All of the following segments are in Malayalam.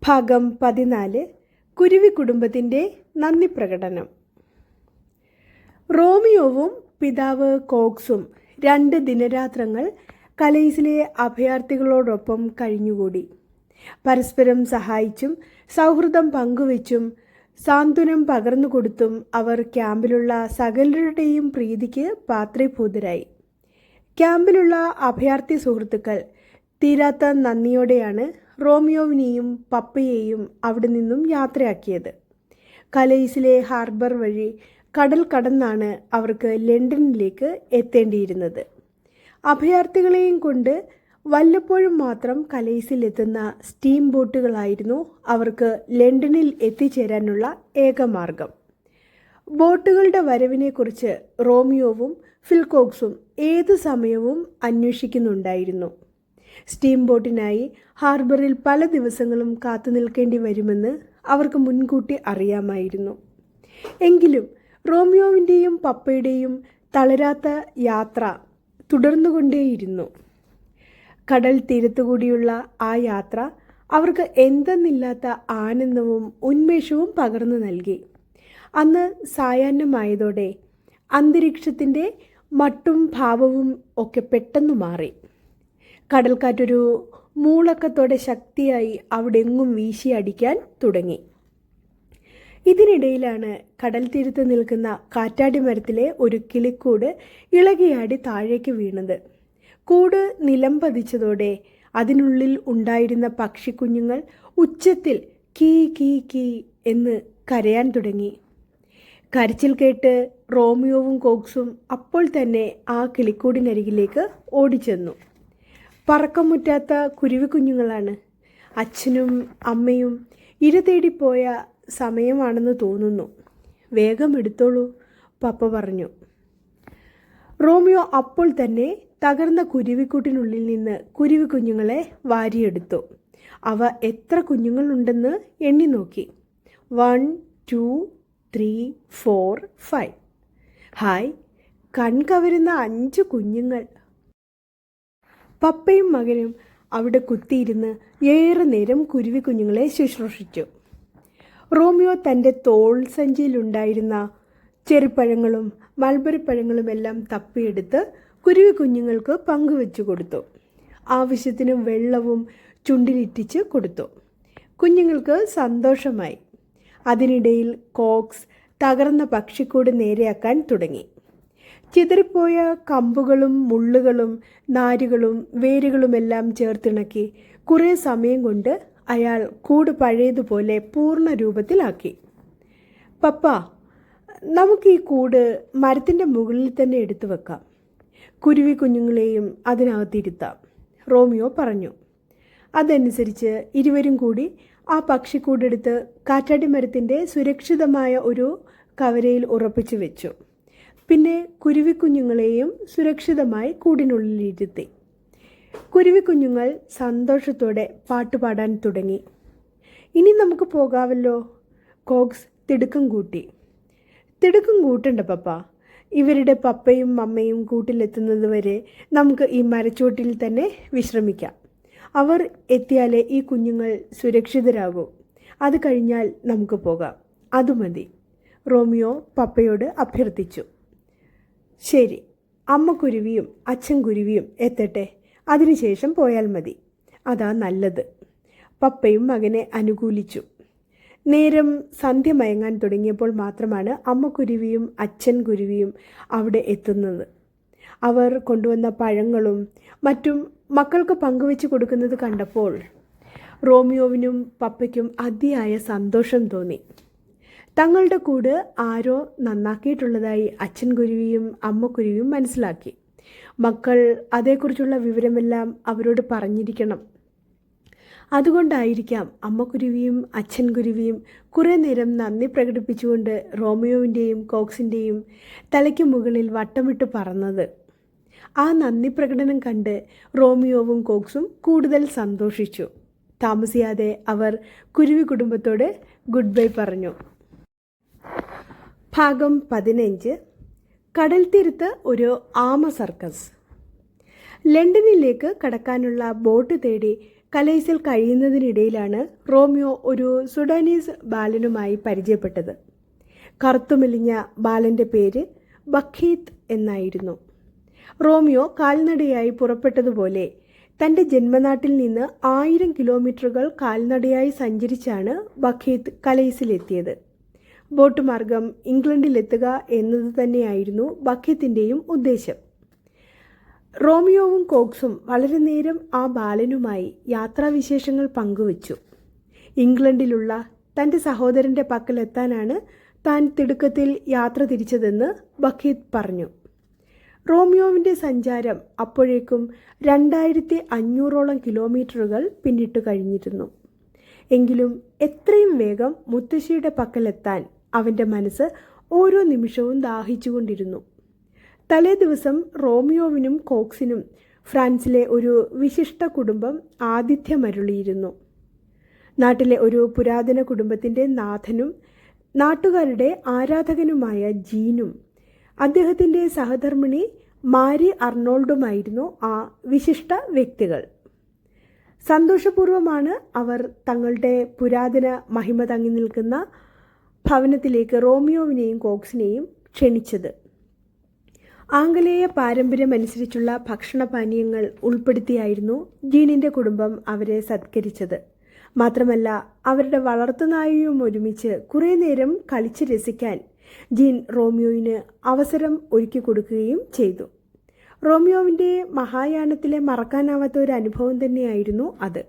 ഭാഗം 14 കുരുവി കുടുംബത്തിൻ്റെ നന്ദി പ്രകടനം. റോമിയോവും പിതാവ് കോക്സും 2 ദിനരാത്രങ്ങൾ കലൈസിലെ അഭയാർത്ഥികളോടൊപ്പം കഴിഞ്ഞുകൂടി. പരസ്പരം സഹായിച്ചും സൗഹൃദം പങ്കുവച്ചും സാന്ത്വനം പകർന്നുകൊടുത്തും അവർ ക്യാമ്പിലുള്ള സകലരുടെയും പ്രീതിക്ക് പാത്രീഭൂതരായി. ക്യാമ്പിലുള്ള അഭയാർത്ഥി സുഹൃത്തുക്കൾ തീരാത്ത നന്ദിയോടെയാണ് റോമിയോവിനെയും പപ്പയെയും അവിടെ നിന്നും യാത്രയാക്കിയത്. കലൈസിലെ ഹാർബർ വഴി കടൽ കടന്നാണ് അവർക്ക് ലണ്ടനിലേക്ക് എത്തേണ്ടിയിരുന്നത്. അഭയാർത്ഥികളെയും കൊണ്ട് വല്ലപ്പോഴും മാത്രം കലൈസിലെത്തുന്ന സ്റ്റീം ബോട്ടുകളായിരുന്നു അവർക്ക് ലണ്ടനിൽ എത്തിച്ചേരാനുള്ള ഏക മാർഗം. ബോട്ടുകളുടെ വരവിനെക്കുറിച്ച് റോമിയോവും ഫിൽകോക്സും ഏതു സമയവും അന്വേഷിക്കുന്നുണ്ടായിരുന്നു. സ്റ്റീം ബോട്ടിനായി ഹാർബറിൽ പല ദിവസങ്ങളും കാത്തു നിൽക്കേണ്ടി വരുമെന്ന് അവർക്ക് മുൻകൂട്ടി അറിയാമായിരുന്നു. എങ്കിലും റോമിയോവിൻ്റെയും പപ്പയുടെയും തളരാത്ത യാത്ര തുടർന്നുകൊണ്ടേയിരുന്നു. കടൽ തീരത്തുകൂടിയുള്ള ആ യാത്ര അവർക്ക് എന്തെന്നില്ലാത്ത ആനന്ദവും ഉന്മേഷവും പകർന്നു നൽകി. അന്ന് സായാഹ്നമായതോടെ അന്തരീക്ഷത്തിൻ്റെ മട്ടും ഭാവവും ഒക്കെ പെട്ടെന്ന് മാറി. കടൽക്കാറ്റൊരു മൂളക്കത്തോടെ ശക്തിയായി അവിടെങ്ങും വീശിയടിക്കാൻ തുടങ്ങി. ഇതിനിടയിലാണ് കടൽ തീരത്ത് നിൽക്കുന്ന കാറ്റാടി മരത്തിലെ ഒരു കിളിക്കൂട് ഇളകിയാടി താഴേക്ക് വീണത്. കൂട് നിലം പതിച്ചതോടെ അതിനുള്ളിൽ ഉണ്ടായിരുന്ന പക്ഷിക്കുഞ്ഞുങ്ങൾ ഉച്ചത്തിൽ കീ കീ കീ എന്ന് കരയാൻ തുടങ്ങി. കരച്ചിൽ കേട്ട് റോമിയോവും കോക്സും അപ്പോൾ തന്നെ ആ കിളിക്കൂടിനരികിലേക്ക് ഓടിച്ചെന്നു. പറക്കമുറ്റാത്ത കുരുവിക്കുഞ്ഞുങ്ങളാണ്. അച്ഛനും അമ്മയും ഇര തേടിപ്പോയ സമയമാണെന്ന് തോന്നുന്നു. വേഗം എടുത്തോളൂ, പപ്പ പറഞ്ഞു. റോമിയോ അപ്പോൾ തന്നെ തകർന്ന കുരുവിക്കൂട്ടിനുള്ളിൽ നിന്ന് കുരുവിക്കുഞ്ഞുങ്ങളെ വാരിയെടുത്തു. അവ എത്ര കുഞ്ഞുങ്ങളുണ്ടെന്ന് എണ്ണി നോക്കി. 1 2 3 4 5. ഹായ്, കൺകവരുന്ന 5 കുഞ്ഞുങ്ങൾ. പപ്പയും മകനും അവിടെ കുത്തിയിരുന്ന് ഏറെ നേരം കുരുവിക്കുഞ്ഞുങ്ങളെ ശുശ്രൂഷിച്ചു. റോമിയോ തൻ്റെ തോൾ സഞ്ചിയിലുണ്ടായിരുന്ന ചെറിപ്പഴങ്ങളും മൽബറിപ്പഴങ്ങളുമെല്ലാം തപ്പിയെടുത്ത് കുരുവിക്കുഞ്ഞുങ്ങൾക്ക് പങ്കുവെച്ചു കൊടുത്തു. ആവശ്യത്തിന് വെള്ളവും ചുണ്ടിലിറ്റിച്ച് കൊടുത്തു. കുഞ്ഞുങ്ങൾക്ക് സന്തോഷമായി. അതിനിടയിൽ കോക്സ് തകർന്ന പക്ഷിക്കൂട് നേരെയാക്കാൻ തുടങ്ങി. ചിതറിപ്പോയ കമ്പുകളും മുള്ളുകളും നാരുകളും വേരുകളുമെല്ലാം ചേർത്തിണക്കി കുറേ സമയം കൊണ്ട് അയാൾ കൂട് പഴയതുപോലെ പൂർണ്ണ രൂപത്തിലാക്കി. പപ്പ, നമുക്ക് ഈ കൂട് മരത്തിൻ്റെ മുകളിൽ തന്നെ എടുത്തു വെക്കാം. കുരുവി കുഞ്ഞുങ്ങളെയും അതിനകത്തിരുത്താം, റോമിയോ പറഞ്ഞു. അതനുസരിച്ച് ഇരുവരും കൂടി ആ പക്ഷിക്കൂടെടുത്ത് കാറ്റാടി മരത്തിൻ്റെ സുരക്ഷിതമായ ഒരു കവരയിൽ ഉറപ്പിച്ചു വെച്ചു. പിന്നെ കുരുവിക്കുഞ്ഞുങ്ങളെയും സുരക്ഷിതമായി കൂടിനുള്ളിലിരുത്തി. കുരുവിക്കുഞ്ഞുങ്ങൾ സന്തോഷത്തോടെ പാട്ടുപാടാൻ തുടങ്ങി. ഇനി നമുക്ക് പോകാമല്ലോ, കോക്സ് തിടുക്കം കൂട്ടി. തിടുക്കം കൂട്ടണ്ട പപ്പ, ഇവരുടെ പപ്പയും അമ്മയും കൂട്ടിലെത്തുന്നത് വരെ നമുക്ക് ഈ മരച്ചുവട്ടിൽ തന്നെ വിശ്രമിക്കാം. അവർ എത്തിയാലേ ഈ കുഞ്ഞുങ്ങൾ സുരക്ഷിതരാകൂ. അത് കഴിഞ്ഞാൽ നമുക്ക് പോകാം. അത് മതി, റോമിയോ പപ്പയോട് അഭ്യർത്ഥിച്ചു. ശരി, അമ്മ കുരുവിയും അച്ഛൻ കുരുവിയും എത്തട്ടെ, അതിനുശേഷം പോയാൽ മതി. അതാ നല്ലത്. പപ്പയും മകനെ അനുകൂലിച്ചു. നേരം സന്ധ്യ മയങ്ങാൻ തുടങ്ങിയപ്പോൾ മാത്രമാണ് അമ്മ കുരുവിയും അച്ഛൻ കുരുവിയും അവിടെ എത്തുന്നത്. അവർ കൊണ്ടുവന്ന പഴങ്ങളും മറ്റും മക്കൾക്ക് പങ്കുവെച്ച് കൊടുക്കുന്നത് കണ്ടപ്പോൾ റോമിയോവിനും പപ്പയ്ക്കും അതിയായ സന്തോഷം തോന്നി. തങ്ങളുടെ കൂട് ആരോ നന്നാക്കിയിട്ടുള്ളതായി അച്ഛൻ കുരുവിയും അമ്മ കുരുവിയും മനസ്സിലാക്കി. മക്കൾ അതേക്കുറിച്ചുള്ള വിവരമെല്ലാം അവരോട് പറഞ്ഞിരിക്കണം. അതുകൊണ്ടായിരിക്കാം അമ്മ കുരുവിയും അച്ഛൻ കുരുവിയും കുറേ നേരം നന്ദി പ്രകടിപ്പിച്ചുകൊണ്ട് റോമിയോവിൻ്റെയും കോക്സിൻ്റെയും തലയ്ക്ക് മുകളിൽ വട്ടമിട്ട് പറന്നത്. ആ നന്ദി പ്രകടനം കണ്ട് റോമിയോവും കോക്സും കൂടുതൽ സന്തോഷിച്ചു. താമസിയാതെ അവർ കുരുവി കുടുംബത്തോട് ഗുഡ് ബൈ പറഞ്ഞു. ഭാഗം 15 കടൽ തീരത്ത് ഒരു ആമ സർക്കസ്. ലണ്ടനിലേക്ക് കടക്കാനുള്ള ബോട്ട് തേടി കലൈസിൽ കഴിയുന്നതിനിടയിലാണ് റോമിയോ ഒരു സുഡാനീസ് ബാലനുമായി പരിചയപ്പെട്ടത്. കറുത്തുമെലിഞ്ഞ ബാലൻ്റെ പേര് ബഖീത്ത് എന്നായിരുന്നു. റോമിയോ കാൽനടയായി പുറപ്പെട്ടതുപോലെ തൻ്റെ ജന്മനാട്ടിൽ നിന്ന് 1000 കിലോമീറ്ററുകൾ കാൽനടയായി സഞ്ചരിച്ചാണ് ബഖീത്ത് കലൈസിലെത്തിയത്. ബോട്ട് മാർഗം ഇംഗ്ലണ്ടിലെത്തുക എന്നത് തന്നെയായിരുന്നു ബഖീത്തിൻ്റെയും ഉദ്ദേശം. റോമിയോവും കോക്സും വളരെ നേരം ആ ബാലനുമായി യാത്രാവിശേഷങ്ങൾ പങ്കുവച്ചു. ഇംഗ്ലണ്ടിലുള്ള തൻ്റെ സഹോദരൻ്റെ പക്കലെത്താനാണ് താൻ തിടുക്കത്തിൽ യാത്ര തിരിച്ചതെന്ന് ബഖീത്ത് പറഞ്ഞു. റോമിയോവിൻ്റെ സഞ്ചാരം അപ്പോഴേക്കും 2500ഓളം കിലോമീറ്ററുകൾ പിന്നിട്ടു കഴിഞ്ഞിരുന്നു. എങ്കിലും എത്രയും വേഗം മുത്തശ്ശിയുടെ പക്കലെത്താൻ അവൻ്റെ മനസ്സ് ഓരോ നിമിഷവും ദാഹിച്ചുകൊണ്ടിരുന്നു. തലേ ദിവസം റോമിയോവിനും കോക്സിനും ഫ്രാൻസിലെ ഒരു വിശിഷ്ട കുടുംബം ആതിഥ്യമരുളിയിരുന്നു. നാട്ടിലെ ഒരു പുരാതന കുടുംബത്തിൻ്റെ നാഥനും നാട്ടുകാരുടെ ആരാധകനുമായ ജീനും അദ്ദേഹത്തിൻ്റെ സഹധർമ്മിണി മാരി അർണോൾഡുമായിരുന്നു ആ വിശിഷ്ട വ്യക്തികൾ. സന്തോഷപൂർവ്വമാണ് അവർ തങ്ങളുടെ പുരാതന മഹിമ തങ്ങി നിൽക്കുന്ന ഭവനത്തിലേക്ക് റോമിയോവിനെയും കോക്സിനെയും ക്ഷണിച്ചത്. ആംഗലേയ പാരമ്പര്യമനുസരിച്ചുള്ള ഭക്ഷണപാനീയങ്ങൾ ഉൾപ്പെടുത്തിയായിരുന്നു ജീനിൻ്റെ കുടുംബം അവരെ സത്കരിച്ചത്. മാത്രമല്ല, അവരുടെ വളർത്തുനായയും ഒരുമിച്ച് കുറേ നേരം കളിച്ച് രസിക്കാൻ ജീൻ റോമിയോവിന് അവസരം ഒരുക്കി കൊടുക്കുകയും ചെയ്തു. റോമിയോവിൻ്റെ മഹായാനത്തിലെ മറക്കാനാവാത്ത ഒരു അനുഭവം തന്നെയായിരുന്നു അത്.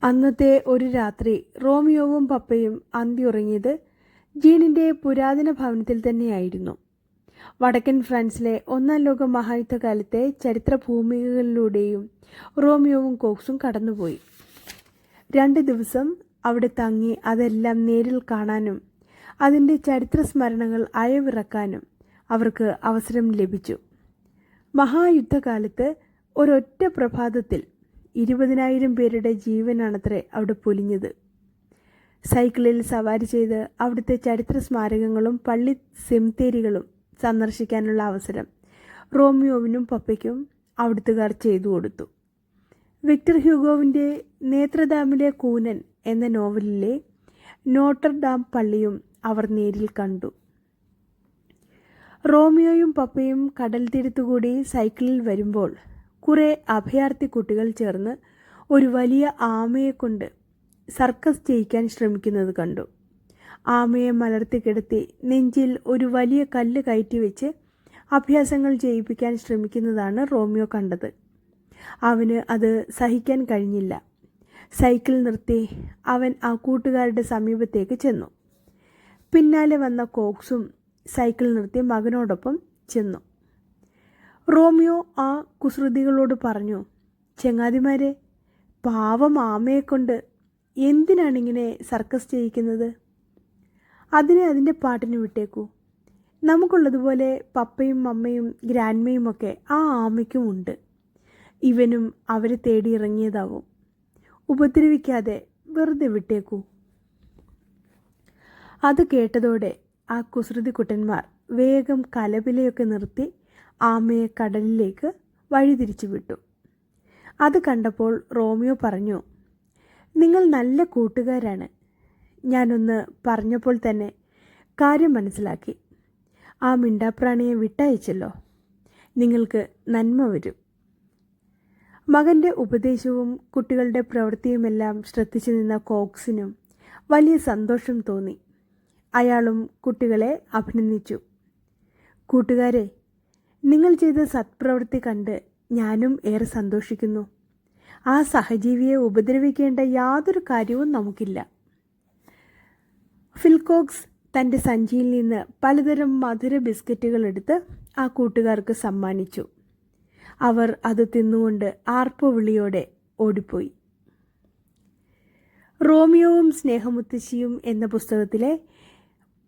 അന്നത്തെ ഒരു രാത്രി റോമിയോവും പപ്പയും അന്തിയുറങ്ങിയത് ജീനിൻ്റെ പുരാതന ഭവനത്തിൽ തന്നെയായിരുന്നു. വടക്കൻ ഫ്രാൻസിലെ 1-ാം ലോക മഹായുദ്ധകാലത്തെ ചരിത്ര ഭൂമികകളിലൂടെയും റോമിയോവും കോക്സും കടന്നുപോയി. 2 ദിവസം അവിടെ തങ്ങി അതെല്ലാം നേരിൽ കാണാനും അതിൻ്റെ ചരിത്ര സ്മരണകൾ അയവിറക്കാനും അവർക്ക് അവസരം ലഭിച്ചു. മഹായുദ്ധകാലത്ത് ഒരൊറ്റ പ്രഭാതത്തിൽ 20,000 പേരുടെ ജീവനാണത്രേ അവിടെ പൊലിഞ്ഞത്. സൈക്കിളിൽ സവാരി ചെയ്ത് അവിടുത്തെ ചരിത്ര സ്മാരകങ്ങളും പള്ളി സെമിത്തേരികളും സന്ദർശിക്കാനുള്ള അവസരം റോമിയോവിനും പപ്പയ്ക്കും അവിടുത്തുകാർ ചെയ്തു കൊടുത്തു. വിക്ടർ ഹ്യൂഗോവിൻ്റെ നേത്രദാമിലെ കൂനൻ എന്ന നോവലിലെ നോട്ടർഡാം പള്ളിയും അവർ നേരിൽ കണ്ടു. റോമിയോയും പപ്പയും കടൽ തീരത്തുകൂടി സൈക്കിളിൽ വരുമ്പോൾ കുറേ അഭയാർത്ഥി കുട്ടികൾ ചേർന്ന് ഒരു വലിയ ആമയെക്കൊണ്ട് സർക്കസ് ചെയ്യിക്കാൻ ശ്രമിക്കുന്നത് കണ്ടു. ആമയെ മലർത്തി കിടത്തി നെഞ്ചിൽ ഒരു വലിയ കല്ല് കയറ്റി വെച്ച് അഭ്യാസങ്ങൾ ചെയ്യിപ്പിക്കാൻ ശ്രമിക്കുന്നതാണ് റോമിയോ കണ്ടത്. അവന് അത് സഹിക്കാൻ കഴിഞ്ഞില്ല. സൈക്കിൾ നിർത്തി അവൻ ആ കൂട്ടുകാരുടെ സമീപത്തേക്ക് ചെന്നു. പിന്നാലെ വന്ന കോക്സും സൈക്കിൾ നിർത്തി മകനോടൊപ്പം ചെന്നു. റോമിയോ ആ കുസൃതികളോട് പറഞ്ഞു, "ചെങ്ങാതിമാരെ, പാവം ആമയെക്കൊണ്ട് എന്തിനാണിങ്ങനെ സർക്കസ് ചെയ്യിക്കുന്നത്? അതിനെ അതിൻ്റെ പാട്ടിന് വിട്ടേക്കൂ. നമുക്കുള്ളതുപോലെ പപ്പയും അമ്മയും ഗ്രാൻഡ്മയും ഒക്കെ ആ ആമയ്ക്കും ഉണ്ട്. ഇവനും അവരെ തേടി ഇറങ്ങിയതാവും. ഉപദ്രവിക്കാതെ വെറുതെ വിട്ടേക്കൂ." അത് കേട്ടതോടെ ആ കുസൃതി കുട്ടന്മാർ വേഗം കലപിലയൊക്കെ നിർത്തി ആമയെ കടലിലേക്ക് വഴിതിരിച്ചു വിട്ടു. അത് കണ്ടപ്പോൾ റോമിയോ പറഞ്ഞു, "നിങ്ങൾ നല്ല കൂട്ടുകാരാണ്. ഞാനൊന്ന് പറഞ്ഞപ്പോൾ തന്നെ കാര്യം മനസ്സിലാക്കി. ആ മിണ്ടാപ്രാണിയെ വിട്ടയച്ചല്ലോ. നിങ്ങൾക്ക് നന്മ വരും." മകൻ്റെ ഉപദേശവും കുട്ടികളുടെ പ്രവൃത്തിയുമെല്ലാം ശ്രദ്ധിച്ചു നിന്ന കോക്സിനും വലിയ സന്തോഷം തോന്നി. അയാളും കുട്ടികളെ അഭിനന്ദിച്ചു. "കൂട്ടുകാരെ, നിങ്ങൾ ചെയ്ത സത്പ്രവൃത്തി കണ്ട് ഞാനും ഏറെ സന്തോഷിക്കുന്നു. ആ സഹജീവിയെ ഉപദ്രവിക്കേണ്ട യാതൊരു കാര്യവും നമുക്കില്ല." ഫിൽകോക്സ് തൻ്റെ സഞ്ചിയിൽ നിന്ന് പലതരം മധുര ബിസ്ക്കറ്റുകൾ എടുത്ത് ആ കൂട്ടുകാർക്ക് സമ്മാനിച്ചു. അവർ അത് തിന്നുകൊണ്ട് ആർപ്പുവിളിയോടെ ഓടിപ്പോയി. റോമിയോവും സ്നേഹമുത്തശ്ശിയും എന്ന പുസ്തകത്തിലെ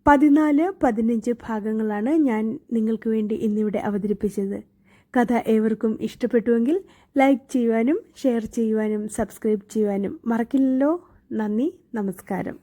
14-15 ഭാഗങ്ങളാണ് ഞാൻ നിങ്ങൾക്ക് വേണ്ടി ഇന്നിവിടെ അവതരിപ്പിച്ചത്. കഥ ഏവർക്കും ഇഷ്ടപ്പെട്ടുവെങ്കിൽ ലൈക്ക് ചെയ്യുവാനും ഷെയർ ചെയ്യുവാനും സബ്സ്ക്രൈബ് ചെയ്യുവാനും മറക്കില്ലല്ലോ. നന്ദി, നമസ്കാരം.